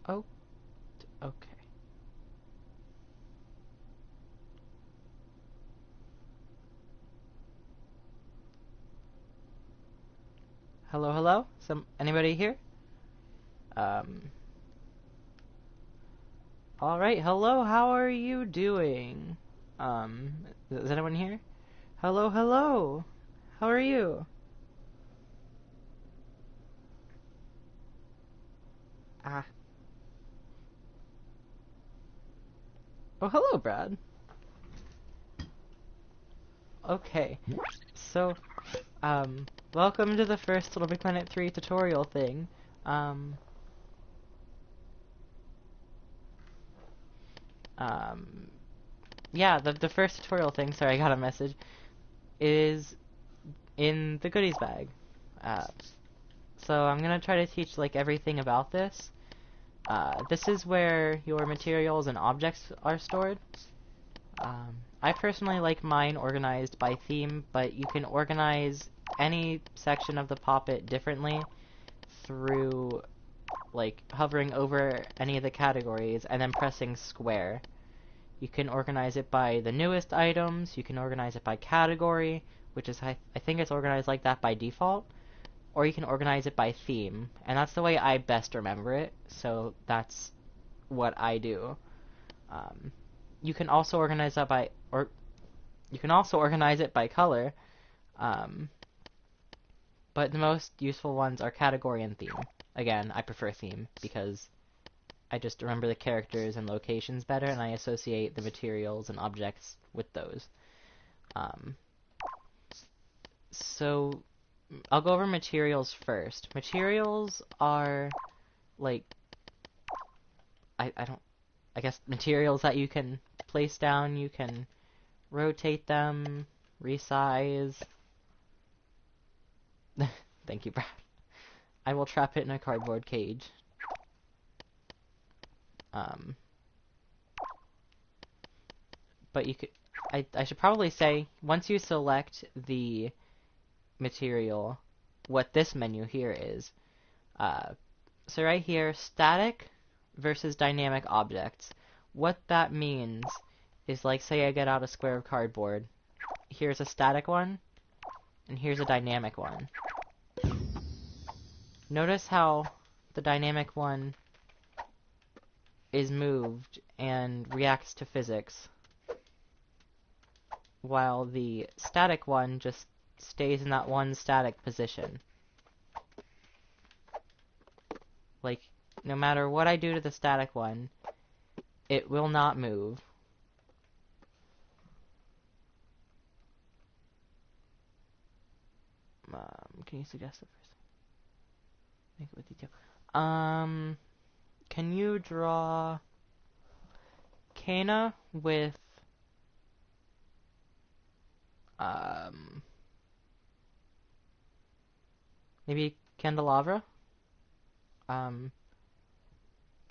Oh, okay. Hello, hello? Anybody here? Um, alright, hello, how are you doing? Is anyone here? Hello, hello! How are you? Ah. Oh, hello, Brad. Okay, so, welcome to the first Little Big Planet 3 tutorial thing. Um, um, yeah, the first tutorial thing, sorry, I got a message, is in the goodies bag. Uh, so I'm gonna try to teach, like, everything about this. This is where your materials and objects are stored. I personally like mine organized by theme, but you can organize any section of the Poppet differently through, like, hovering over any of the categories and then pressing square. You can organize it by the newest items, you can organize it by category, which is, I think it's organized like that by default, or you can organize it by theme, and that's the way I best remember it, so that's what I do. Um, you can also organize that by, or you can also organize it by color, um, but the most useful ones are category and theme. Again, I prefer theme because I just remember the characters and locations better, and I associate the materials and objects with those. Um, so I'll go over materials first. Materials are like I guess materials that you can place down, you can rotate them, resize. Thank you, Brad. I will trap it in a cardboard cage. Um, but you could, I should probably say, once you select the material, what this menu here is. So right here, static versus dynamic objects. What that means is, like, say I get out a square of cardboard. Here's a static one, and here's a dynamic one. Notice how the dynamic one is moved and reacts to physics, while the static one just stays in that one static position. Like, no matter what I do to the static one, it will not move. Can you suggest it first? Make it with detail. Can you draw Kana with, maybe Candelabra? And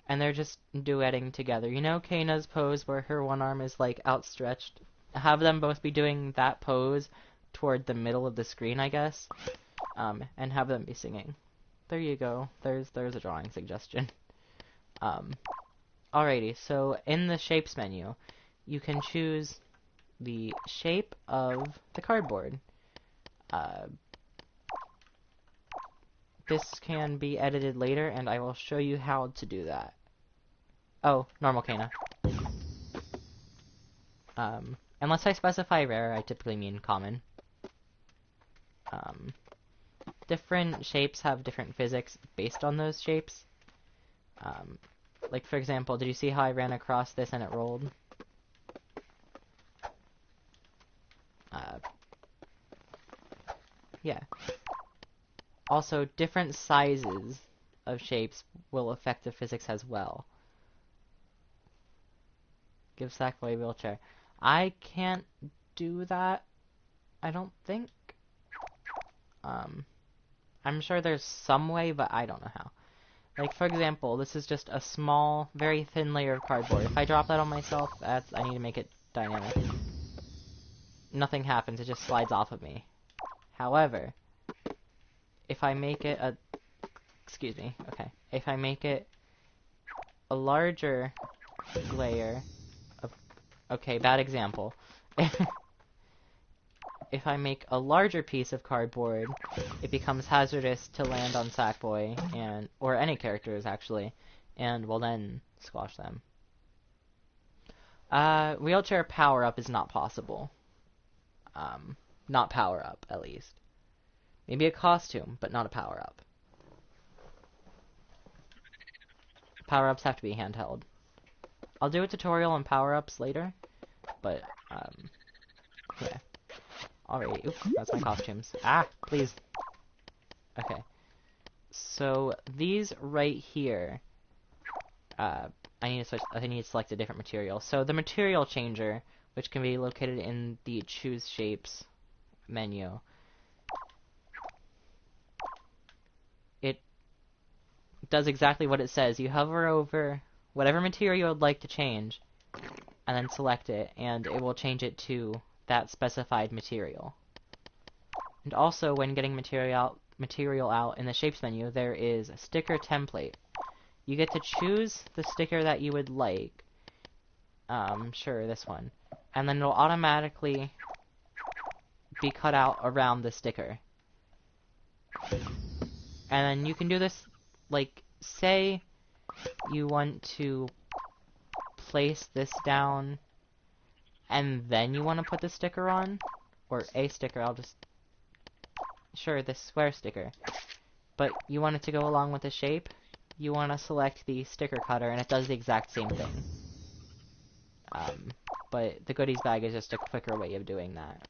they're just duetting together. You know Kana's pose where her one arm is, like, outstretched? Have them both be doing that pose toward the middle of the screen, I guess. And have them be singing. There you go. There's a drawing suggestion. Alrighty, so in the shapes menu, you can choose the shape of the cardboard. This can be edited later, and I will show you how to do that. Oh, normal Kana. Unless I specify rare, I typically mean common. Different shapes have different physics based on those shapes. Like, for example, did you see how I ran across this and it rolled? Yeah. Also, different sizes of shapes will affect the physics as well. Give Sackboy a wheelchair. I can't do that, I don't think. I'm sure there's some way, but I don't know how. Like, for example, this is just a small, very thin layer of cardboard. If I drop that on myself, I need to make it dynamic. Nothing happens, it just slides off of me. However, if I make it a... Excuse me, okay. If I make it a larger layer of... Okay, bad example. If I make a larger piece of cardboard, it becomes hazardous to land on Sackboy, and or any characters, actually, and will then squash them. Wheelchair power-up is not possible. Not power-up, at least. Maybe a costume, but not a power-up. Power-ups have to be handheld. I'll do a tutorial on power-ups later, but, yeah. Alright, oop, that's my costumes. Ah, please. Okay. So, these right here, I need to select a different material. So, the material changer, which can be located in the Choose Shapes menu, it does exactly what it says. You hover over whatever material you would like to change, and then select it, and it will change it to that specified material. And also, when getting material out in the Shapes menu, there is a sticker template. You get to choose the sticker that you would like. Sure, this one. And then it'll automatically be cut out around the sticker. And then you can do this, like, say you want to place this down, and then you want to put the sticker on, or a sticker, sure, this square sticker, but you want it to go along with the shape, you want to select the sticker cutter, and it does the exact same thing. But the goodies bag is just a quicker way of doing that.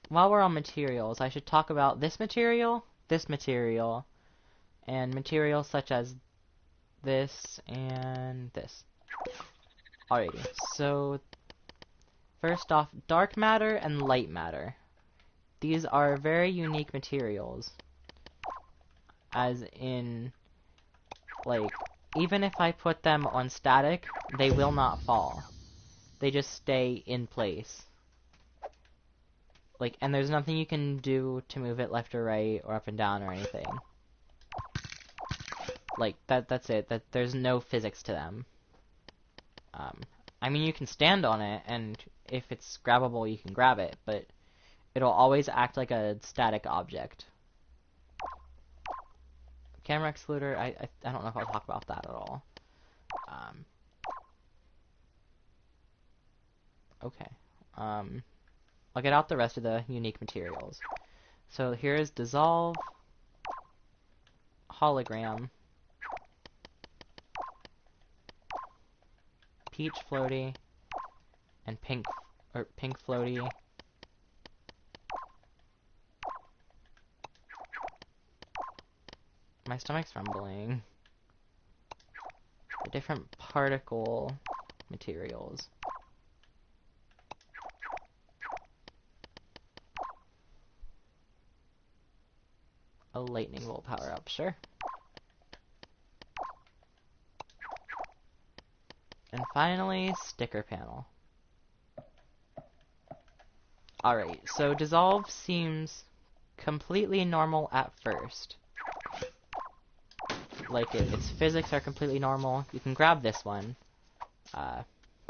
While we're on materials, I should talk about this material, and materials such as this and this. Alrighty, so first off, dark matter and light matter. These are very unique materials. As in, like, even if I put them on static, they will not fall. They just stay in place. Like, and there's nothing you can do to move it left or right or up and down or anything. Like, that's it. There's no physics to them. I mean, you can stand on it, and if it's grabbable, you can grab it, but it'll always act like a static object. Camera excluder, I don't know if I'll talk about that at all. Okay. I'll get out the rest of the unique materials. So here is dissolve, hologram, peach floaty, and pink floaty. My stomach's rumbling. The different particle materials. A lightning bolt power up, sure. And finally, sticker panel. Alright, so dissolve seems completely normal at first. Like, its physics are completely normal. You can grab this one.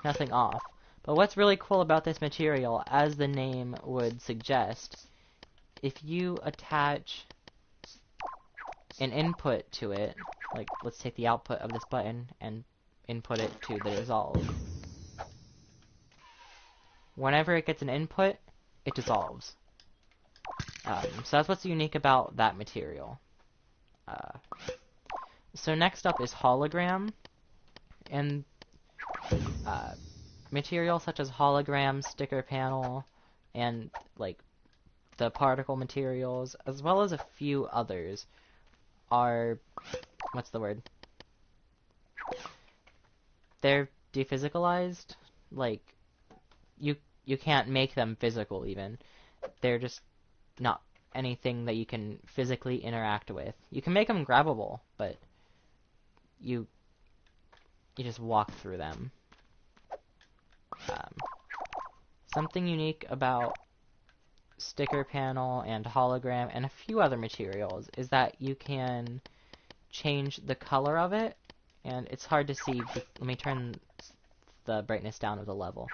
Nothing off. But what's really cool about this material, as the name would suggest, if you attach an input to it, like, let's take the output of this button and input it to the dissolve. Whenever it gets an input, it dissolves. So that's what's unique about that material. So next up is hologram, and materials such as hologram, sticker panel, and like the particle materials, as well as a few others, are, what's the word? They're dephysicalized. Like, you can't make them physical even. They're just not anything that you can physically interact with. You can make them grabbable, but you just walk through them. Something unique about sticker panel and hologram and a few other materials is that you can change the color of it, and it's hard to see. Let me turn the brightness down of the level.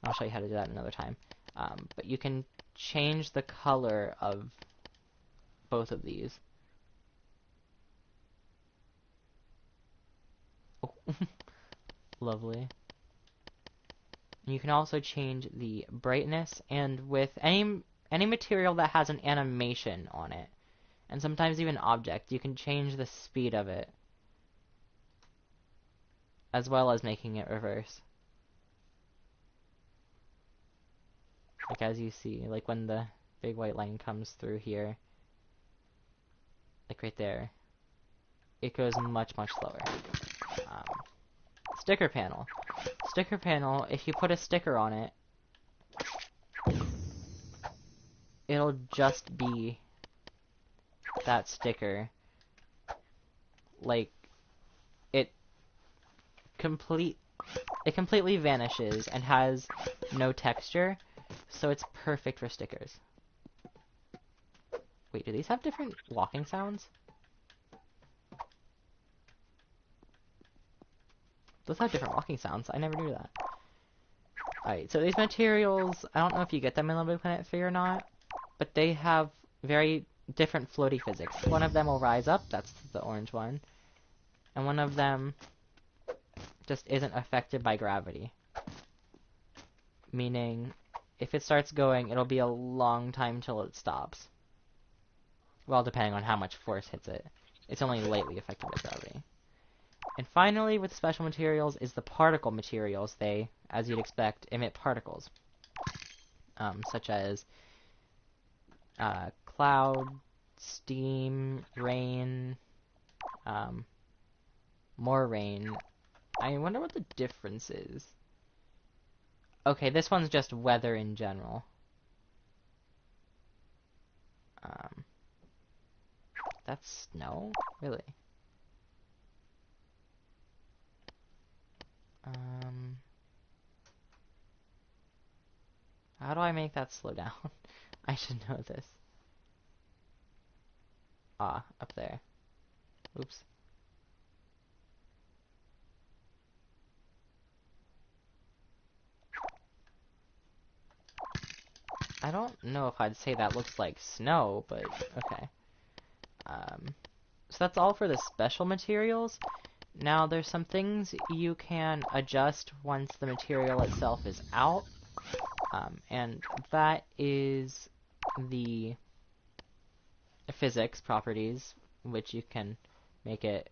I'll show you how to do that another time. But you can change the color of both of these. Oh. Lovely. You can also change the brightness, and with any material that has an animation on it, and sometimes even object, you can change the speed of it, as well as making it reverse. Like as you see, like when the big white line comes through here, like right there, it goes much slower. Sticker panel. Sticker panel, if you put a sticker on it, it'll just be that sticker. Like, it completely vanishes and has no texture, so it's perfect for stickers. Wait, do these have different walking sounds? Those have different walking sounds. I never knew that. Alright, so these materials, I don't know if you get them in Little Big Planet 3 or not, but they have very different floaty physics. One of them will rise up, that's the orange one, and one of them just isn't affected by gravity. Meaning, if it starts going, it'll be a long time till it stops. Well, depending on how much force hits it. It's only lightly affected by gravity. And finally, with special materials, is the particle materials. They, as you'd expect, emit particles. Such as cloud, steam, rain, more rain. I wonder what the difference is. Okay, this one's just weather in general. That's snow? Really? How do I make that slow down? I should know this. Ah, up there. Oops. I don't know if I'd say that looks like snow, but okay. So that's all for the special materials. Now there's some things you can adjust once the material itself is out, and that is the physics properties, which you can make it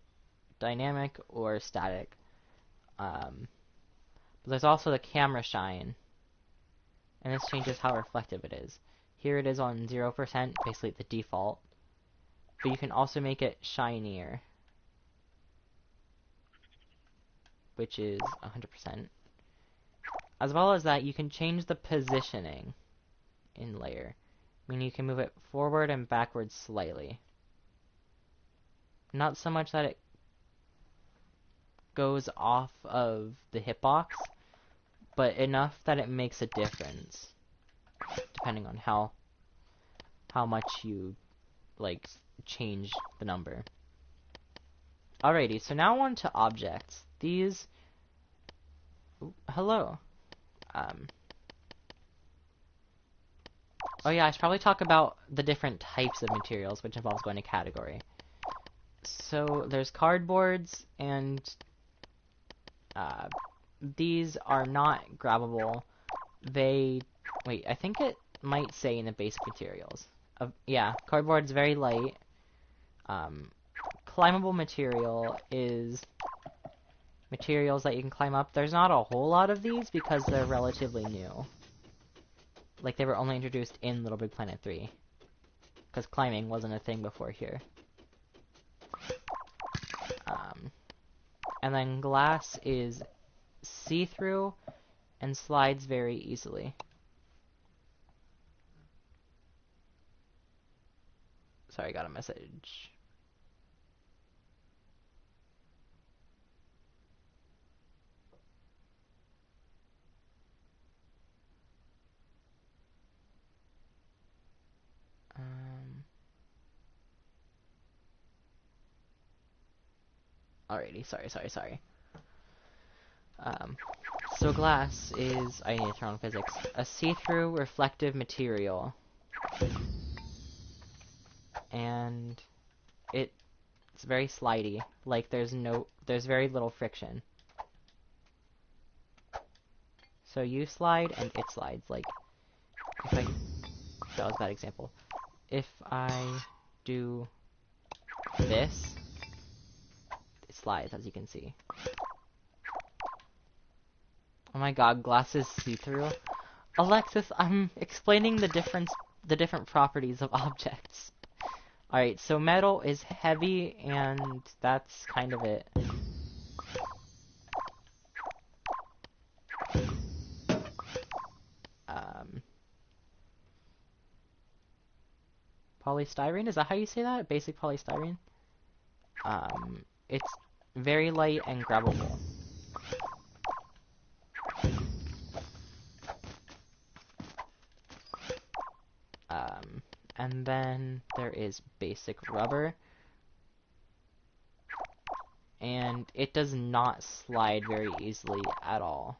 dynamic or static. But there's also the camera shine, and this changes how reflective it is. Here it is on 0%, basically the default, but you can also make it shinier, which is 100%. As well as that, you can change the positioning in layer. I mean, you can move it forward and backwards slightly. Not so much that it goes off of the hitbox, but enough that it makes a difference, depending on how much you, like, change the number. Alrighty, so now on to objects. These... Ooh, hello. Oh yeah, I should probably talk about the different types of materials, which involves going to category. So there's cardboards, and these are not grabbable. They... Wait, I think it might say in the basic materials. Yeah, cardboard's very light. Climbable material is materials that you can climb up. There's not a whole lot of these because they're relatively new. Like, they were only introduced in Little Big Planet 3. Because climbing wasn't a thing before here. And then glass is see-through and slides very easily. Sorry, I got a message. Alrighty, sorry. So glass is, I need to turn on physics, a see-through reflective material. And it's very slidey. Like there's very little friction. So you slide and it slides. Like, that was a bad example. If I do this, it slides, as you can see. Oh my god, glass is see-through. Alexis, I'm explaining the different properties of objects. Alright, so metal is heavy, and that's kind of it. Polystyrene, is that how you say that? Basic polystyrene? It's very light and grabbable. And then there is basic rubber. And it does not slide very easily at all.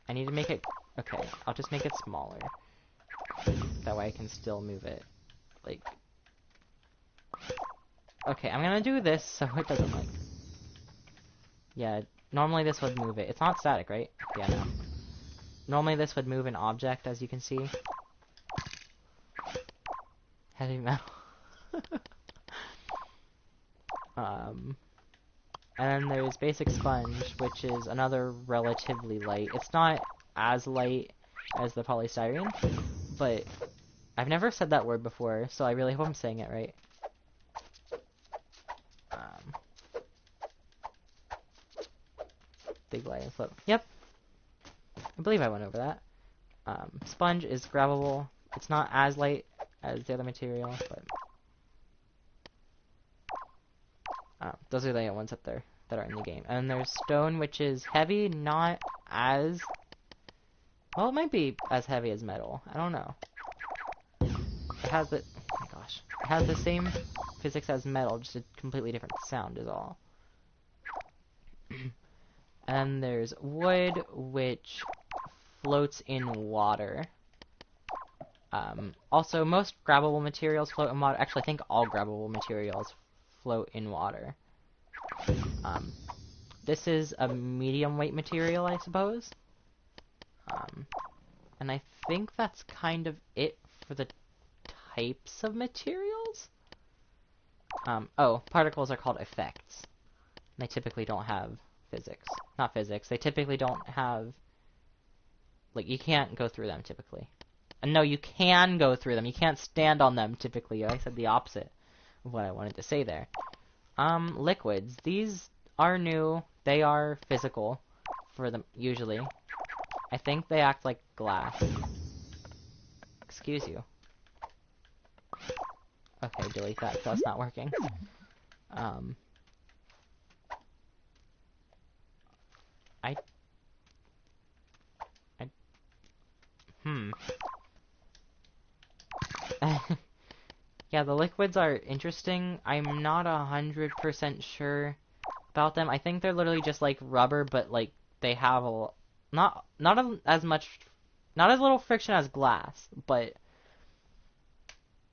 I need to make it... Okay, I'll just make it smaller. That way I can still move it. Like... Okay, I'm gonna do this so it doesn't, like... Yeah, normally this would move it. It's not static, right? Yeah, no. Normally this would move an object, as you can see. Heavy metal. And then there's basic sponge, which is another relatively light. It's not as light as the polystyrene, but I've never said that word before, so I really hope I'm saying it right. Big light and float. Yep. I believe I went over that. Sponge is grabbable. It's not as light as the other material, but those are the ones up there that are in the game. And there's stone, which is heavy, not as... Well, it might be as heavy as metal. I don't know. It has the... Oh my gosh. It has the same physics as metal, just a completely different sound is all. And there's wood, which floats in water. Also, most grabbable materials float in water. Actually, I think all grabbable materials float in water. This is a medium weight material, I suppose. And I think that's kind of it for the types of materials. Oh, particles are called effects. They typically don't have physics. Not physics. They typically don't have... Like, you can't go through them, typically. And no, you can go through them. You can't stand on them, typically. I said the opposite of what I wanted to say there. Liquids. These are new. They are physical for them, usually. I think they act like glass. Excuse you. Okay, delete that. That's not working. Yeah, the liquids are interesting. I'm not 100% sure about them. I think they're literally just like rubber, but like they have not as little friction as glass, but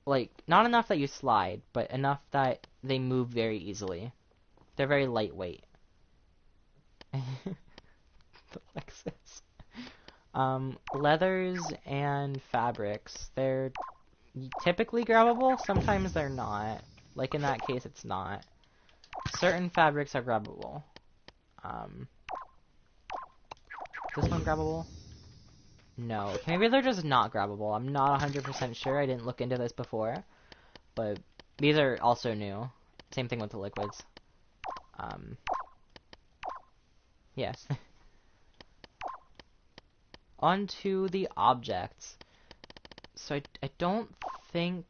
like not enough that you slide, but enough that they move very easily. They're very lightweight. Alexis. Leathers and fabrics. They're typically grabbable. Sometimes they're not. Like in that case, it's not. Certain fabrics are grabbable. Is this one grabbable? No. Maybe they're just not grabbable. I'm not 100% sure. I didn't look into this before. But these are also new. Same thing with the liquids. Yes. On to the objects. So I don't think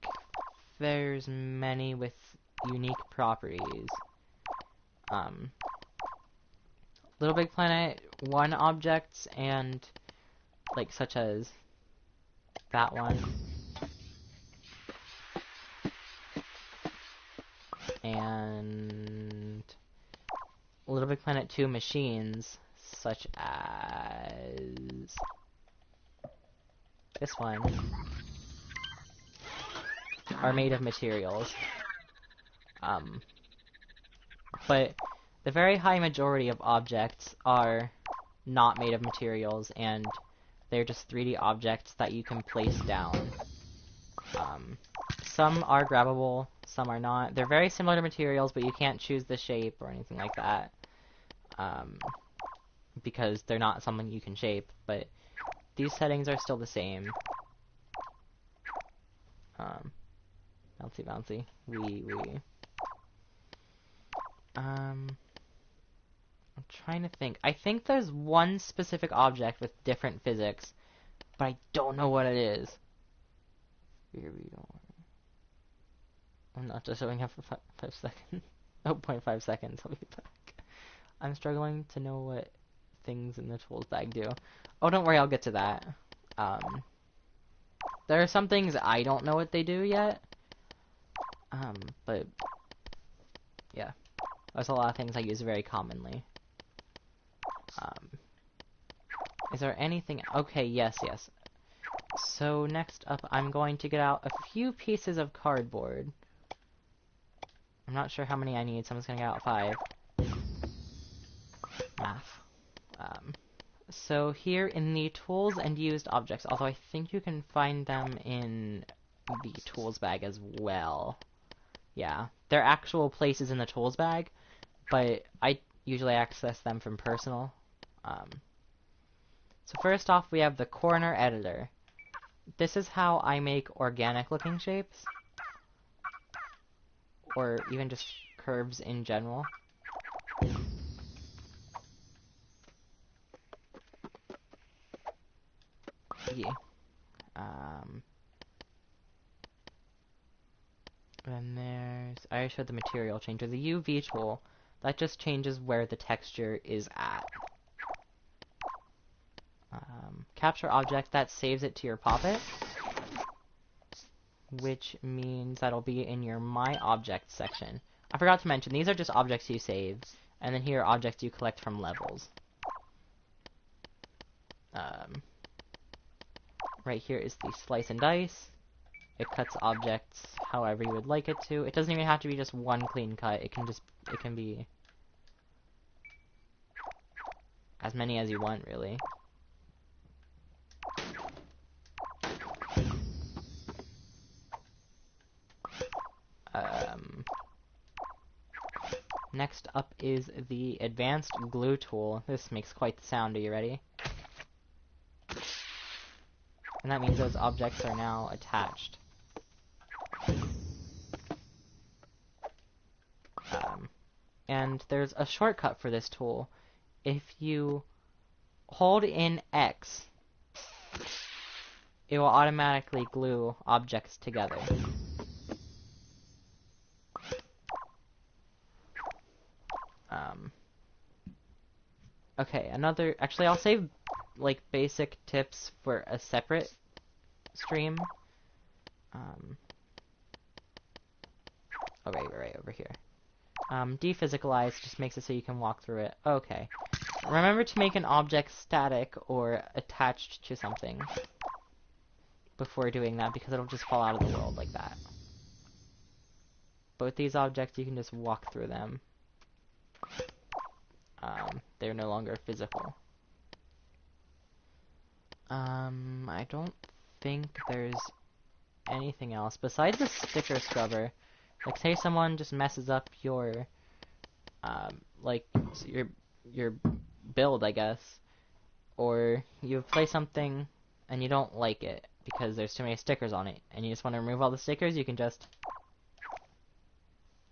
there's many with unique properties. Little Big Planet, one objects, and like such as that one. and Little Big Planet 2 machines, such as this one, are made of materials. But the very high majority of objects are not made of materials, and they're just 3D objects that you can place down. Some are grabbable, some are not. They're very similar to materials, but you can't choose the shape or anything like that, because they're not something you can shape, but these settings are still the same. Bouncy, bouncy, wee. I'm trying to think. I think there's one specific object with different physics, but I don't know what it is. Here we go. I'm not just showing up for 5 seconds. 0.5 seconds, I'll be back. I'm struggling to know what things in the tools bag do. Oh, don't worry, I'll get to that. There are some things I don't know what they do yet. But yeah. There's a lot of things I use very commonly. Is there anything... Okay, yes. So next up, I'm going to get out a few pieces of cardboard. I'm not sure how many I need, so I'm just going to get out 5. Math. So here in the tools and used objects, although I think you can find them in the tools bag as well. Yeah, they're actual places in the tools bag, but I usually access them from personal. So first off, we have the corner editor. This is how I make organic looking shapes, or even just curves in general. Yeah. Then there's... I already showed the material changer. The UV tool, that just changes where the texture is at. Capture object, that saves it to your Poppet, which means that'll be in your My Objects section. I forgot to mention, these are just objects you save, and then here are objects you collect from levels. Right here is the Slice and Dice. It cuts objects however you would like it to. It doesn't even have to be just one clean cut. It can be as many as you want, really. Next up is the Advanced Glue tool. This makes quite the sound. Are you ready? And that means those objects are now attached. And there's a shortcut for this tool. If you hold in X, it will automatically glue objects together. Okay, actually I'll save, like, basic tips for a separate stream. Oh, right over here. Dephysicalize just makes it so you can walk through it. Okay. Remember to make an object static or attached to something before doing that, because it'll just fall out of the world like that. But with these objects, you can just walk through them. They're no longer physical. I don't think there's anything else besides the sticker scrubber. Like, say someone just messes up your, like, your build, I guess, or you play something and you don't like it because there's too many stickers on it, and you just want to remove all the stickers, you can just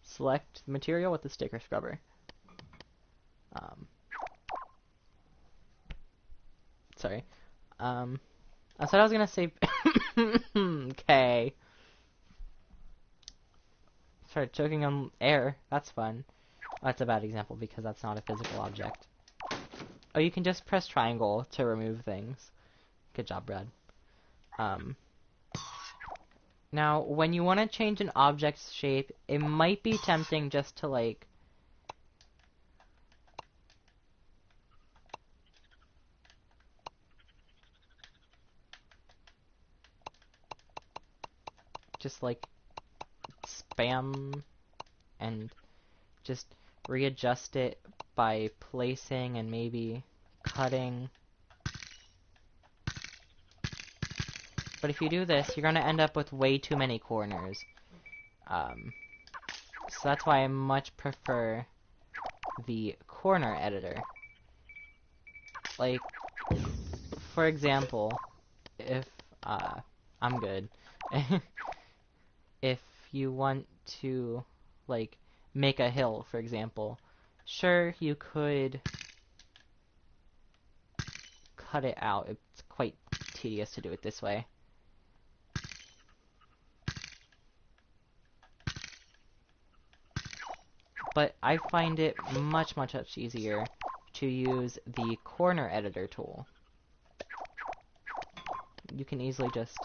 select the material with the sticker scrubber. Sorry. I said I was gonna say... Okay. Started choking on air. That's fun. That's a bad example because that's not a physical object. Oh, you can just press triangle to remove things. Good job, Brad. Now, when you want to change an object's shape, it might be tempting just to, like, just, like, spam and just readjust it by placing and maybe cutting. But if you do this, you're going to end up with way too many corners. So that's why I much prefer the corner editor. Like, for example, if, I'm good. If you want to, like, make a hill, for example, sure, you could cut it out. It's quite tedious to do it this way. But I find it much easier to use the corner editor tool. You can easily just...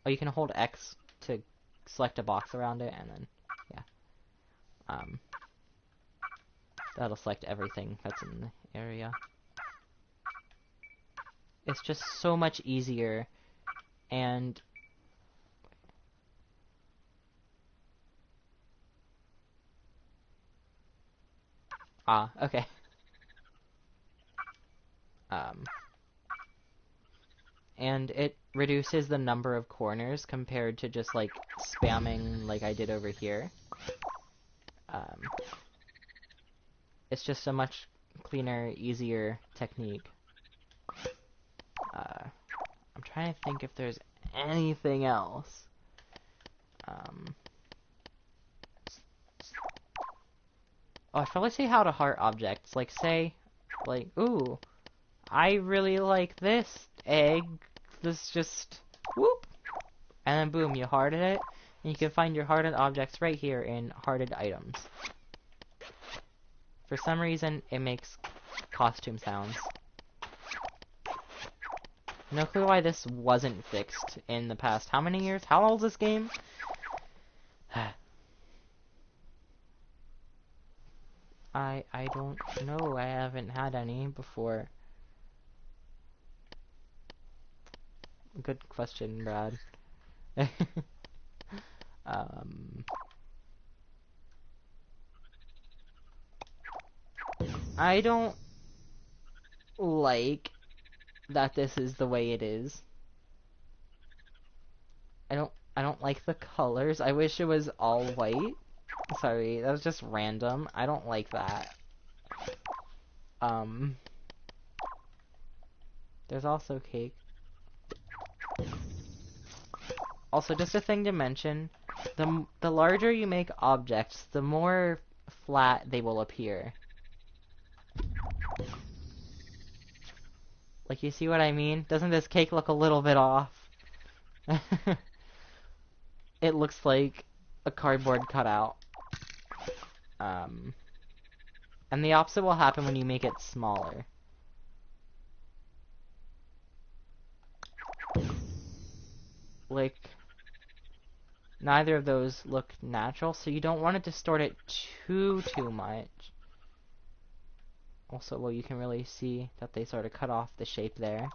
Oh, you can hold X to select a box around it, and then, yeah. That'll select everything that's in the area. It's just so much easier, and... Ah, okay. And it reduces the number of corners compared to just, like, spamming like I did over here. It's just a much cleaner, easier technique. I'm trying to think if there's anything else. Oh, I should probably say how to heart objects. Like, say, like, ooh, I really like this egg. This just, whoop. And then boom, you hearted it. And you can find your hearted objects right here in hearted items. For some reason, it makes costume sounds. No clue why this wasn't fixed in the past. How many years? How old is this game? I don't know. I haven't had any before. Good question, Brad. I don't like that this is the way it is. I don't like the colors. I wish it was all white. Sorry, that was just random. I don't like that. There's also cake. Also, just a thing to mention, the larger you make objects, the more flat they will appear. Like, you see what I mean? Doesn't this cake look a little bit off? It looks like a cardboard cutout. And the opposite will happen when you make it smaller. Like, neither of those look natural, so you don't want to distort it too much. Also, well, you can really see that they sort of cut off the shape there,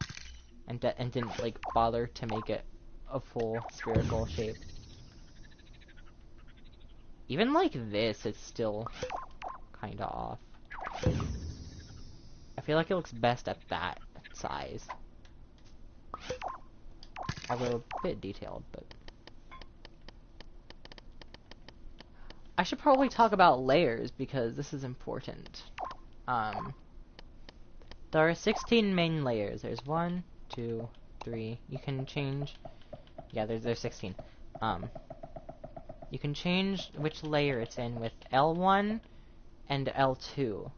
and didn't, like, bother to make it a full spherical shape. Even like this, it's still kind of off. I feel like it looks best at that size. Although a bit detailed, but... I should probably talk about layers, because this is important. There are 16 main layers. There's 1, 2, 3. You can change... Yeah, there's 16. You can change which layer it's in with L1 and L2.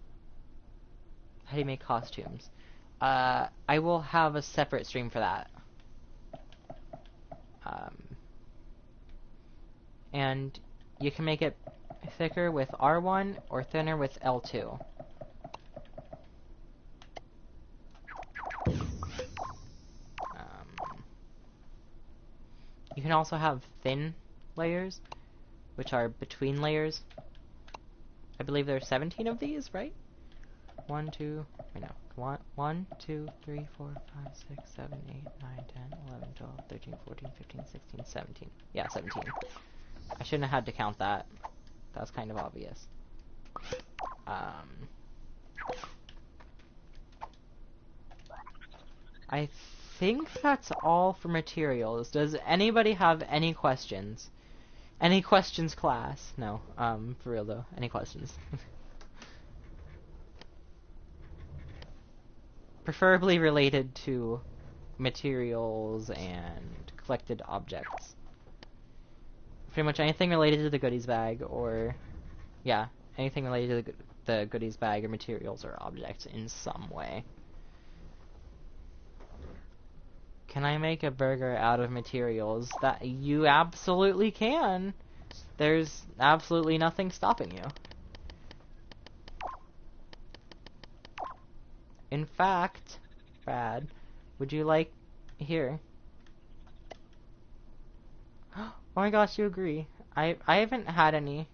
How do you make costumes? I will have a separate stream for that. And you can make it thicker with R1 or thinner with L2. You can can also have thin layers, which are between layers. I believe there's 17 of these, right? 1, 2, wait no. 1, 2, 3, 4, 5, 6, 7, 8, 9, 10, 11, 12, 13, 14, 15, 16, 17. Yeah, 17. I shouldn't have had to count that. That was kind of obvious. I think that's all for materials. Does anybody have any questions? Any questions, class? No, for real though. Any questions? Preferably related to materials and collected objects. Pretty much anything related to the goodies bag, or yeah, anything related to the goodies bag or materials or objects in some way. Can I make a burger out of materials? That you absolutely can. There's absolutely nothing stopping you. In fact, Brad, would you like here? Oh my gosh, you agree. I haven't had any.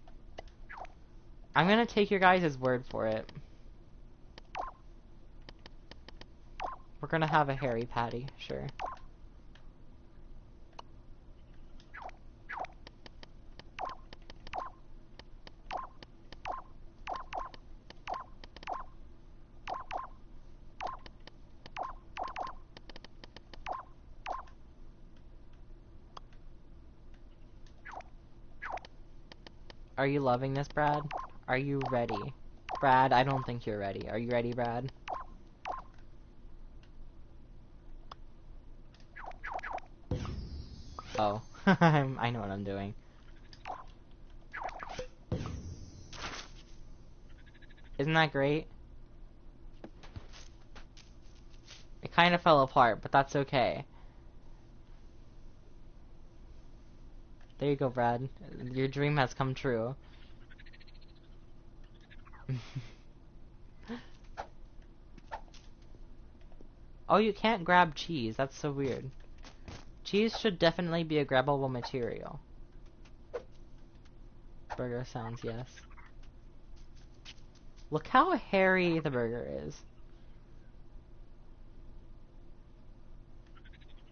I'm gonna take your guys' word for it. We're gonna have a hairy patty, sure. Are you loving this, Brad? Are you ready? Brad, I don't think you're ready. Are you ready, Brad? Oh, I know what I'm doing. Isn't that great? It kind of fell apart, but that's okay. There you go, Brad. Your dream has come true. Oh, you can't grab cheese. That's so weird. Cheese should definitely be a grabbable material. Burger sounds, yes. Look how hairy the burger is.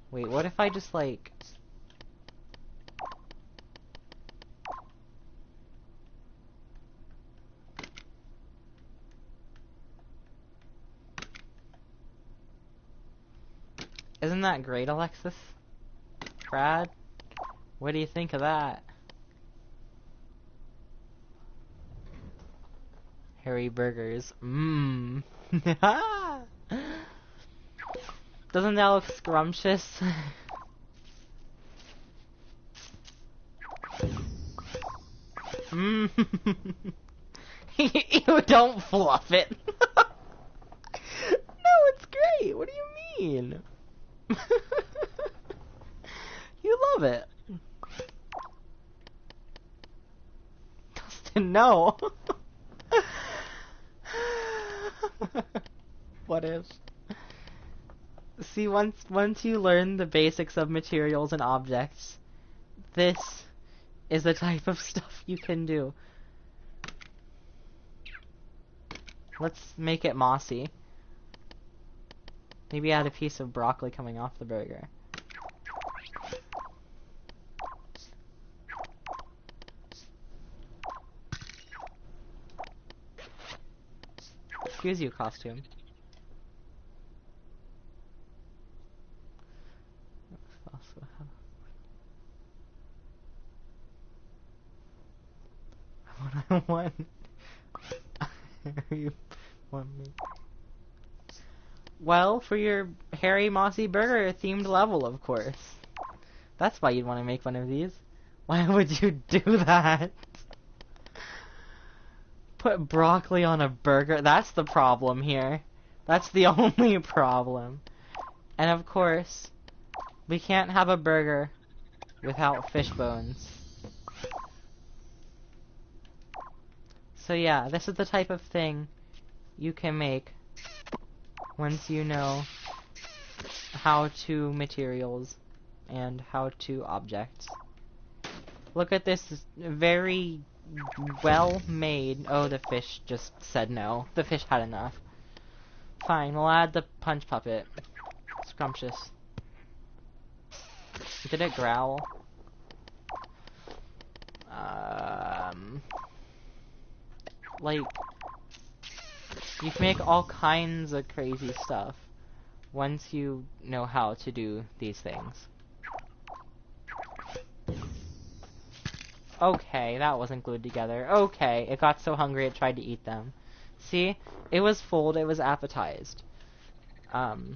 Wait, what if I just, like... Isn't that great, Alexis? Brad? What do you think of that? Hairy burgers. Mmm. Doesn't that look scrumptious? Mmm. You don't fluff it. No, it's great. What do you mean? You love it. Dustin, no. What if? See, once you learn the basics of materials and objects, this is the type of stuff you can do. Let's make it mossy. Maybe add a piece of broccoli coming off the burger. Excuse you, costume. What I want. You want me? Well, for your hairy, mossy burger themed level, of course. That's why you'd want to make one of these. Why would you do that? Put broccoli on a burger? That's the problem here. That's the only problem. And of course, we can't have a burger without fish bones. So yeah, this is the type of thing you can make once you know how to materials and how to objects. Look at this very well made. Oh, the fish just said no. The fish had enough. Fine, we'll add the punch puppet. Scrumptious. Did it growl? Like, you can make all kinds of crazy stuff once you know how to do these things. Okay, that wasn't glued together. Okay, it got so hungry it tried to eat them. See? It was full, it was appetized. So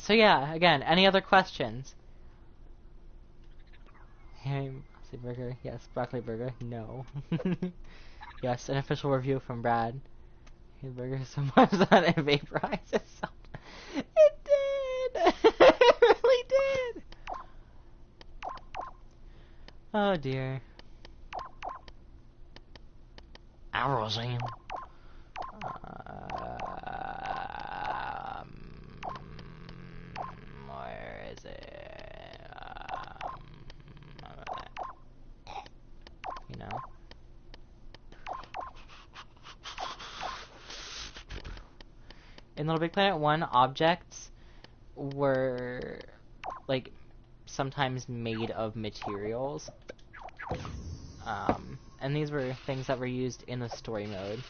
yeah, again, any other questions? Ham, burger, yes. Broccoli burger, no. Yes, an official review from Brad. Burger so much that it vaporizes itself. It did! It really did! Oh dear. Arrowsing. Where is it? You know? In Little Big Planet 1, objects were, like, sometimes made of materials. And these were things that were used in the story mode.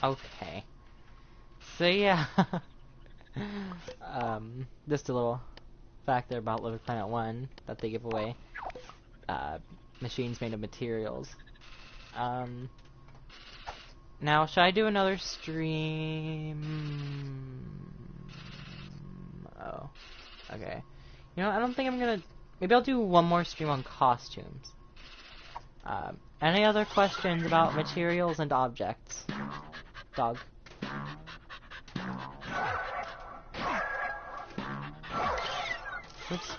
Okay. So yeah. Just a little fact there about Little Planet 1 that they give away. Machines made of materials. Now, should I do another stream? Oh. Okay. You know, I don't think I'm gonna... Maybe I'll do one more stream on costumes. Any other questions about materials and objects? Dog. Oops.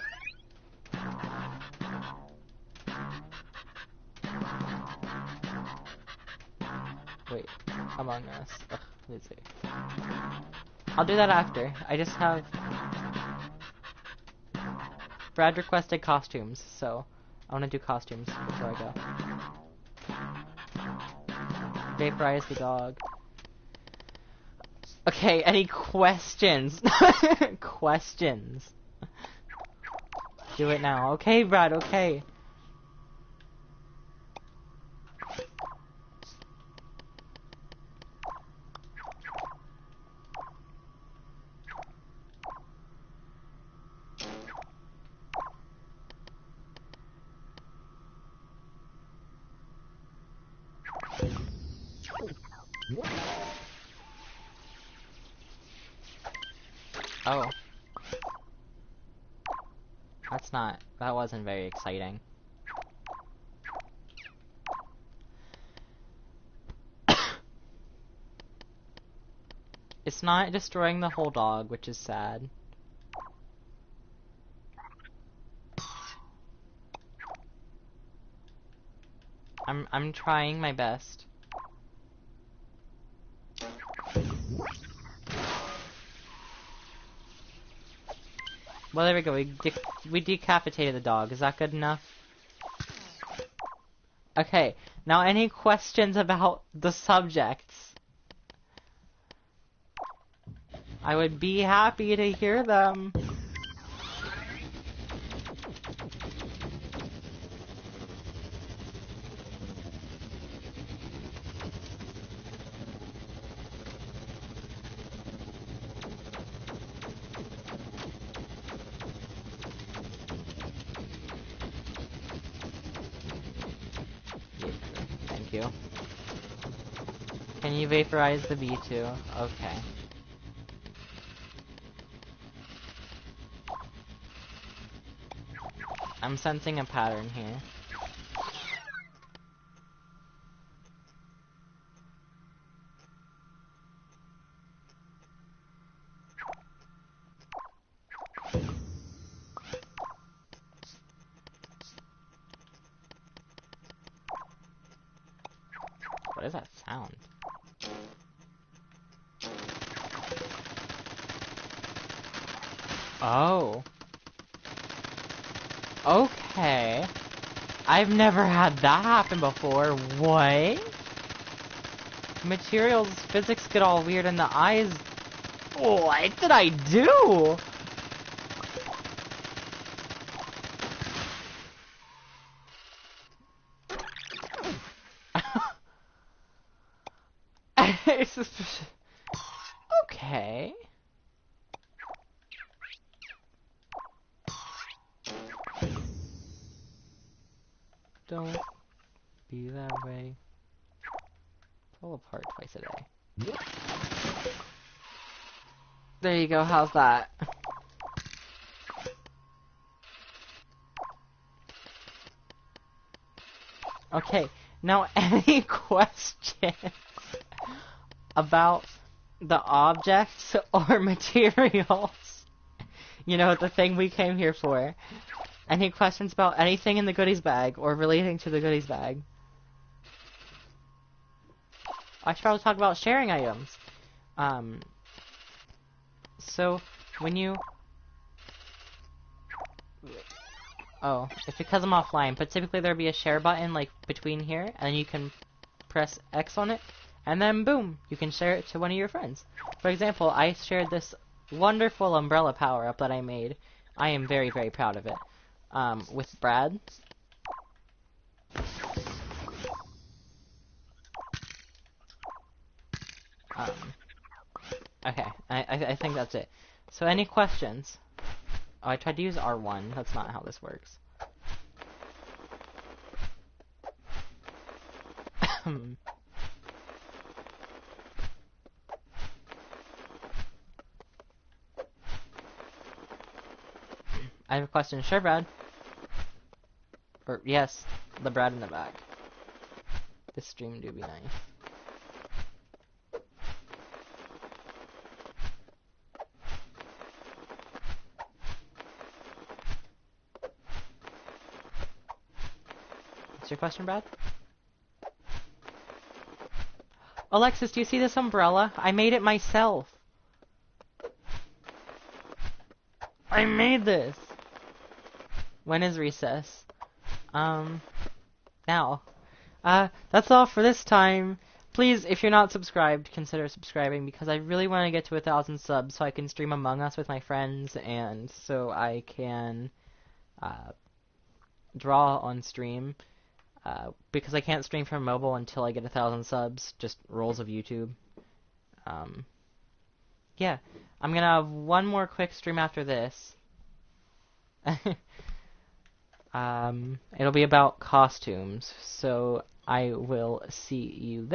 Wait. Among Us. Ugh, let's see. I'll do that after. I just have... Brad requested costumes, so I want to do costumes before I go. Vaporize the dog. Okay, any questions? Questions. Do it now. Okay, Brad, okay. Oh. That wasn't very exciting. It's not destroying the whole dog, which is sad. I'm trying my best. Well, there we go. We decapitated the dog. Is that good enough? Okay. Now, any questions about the subjects? I would be happy to hear them. Thank you. Can you vaporize the bee too? Okay. I'm sensing a pattern here. What is that sound? Oh. Okay. I've never had that happen before. What? Materials, physics get all weird and the eyes... What did I do? Okay. Don't be that way. Pull apart twice a day. There you go, how's that? Okay, now any questions about the objects or materials? You know, the thing we came here for. Any questions about anything in the goodies bag or relating to the goodies bag? I should probably talk about sharing items. So, when you... Oh, it's because I'm offline, but typically there'd be a share button, like, between here, and you can press X on it, and then boom, you can share it to one of your friends. For example, I shared this wonderful umbrella power-up that I made. I am very, very proud of it. With Brad. Okay, I think that's it. So any questions? Oh, I tried to use R1. That's not how this works. I have a question. Sure, Brad. Or, yes, the Brad in the back. This stream do be nice. What's your question, Brad? Alexis, do you see this umbrella? I made it myself. I made this! When is recess? Now. That's all for this time. Please, if you're not subscribed, consider subscribing, because I really want to get to 1,000 subs so I can stream Among Us with my friends, and so I can, draw on stream. Because I can't stream from mobile until I get 1,000 subs, just rules of YouTube. Yeah, I'm gonna have one more quick stream after this. It'll be about costumes, so I will see you then.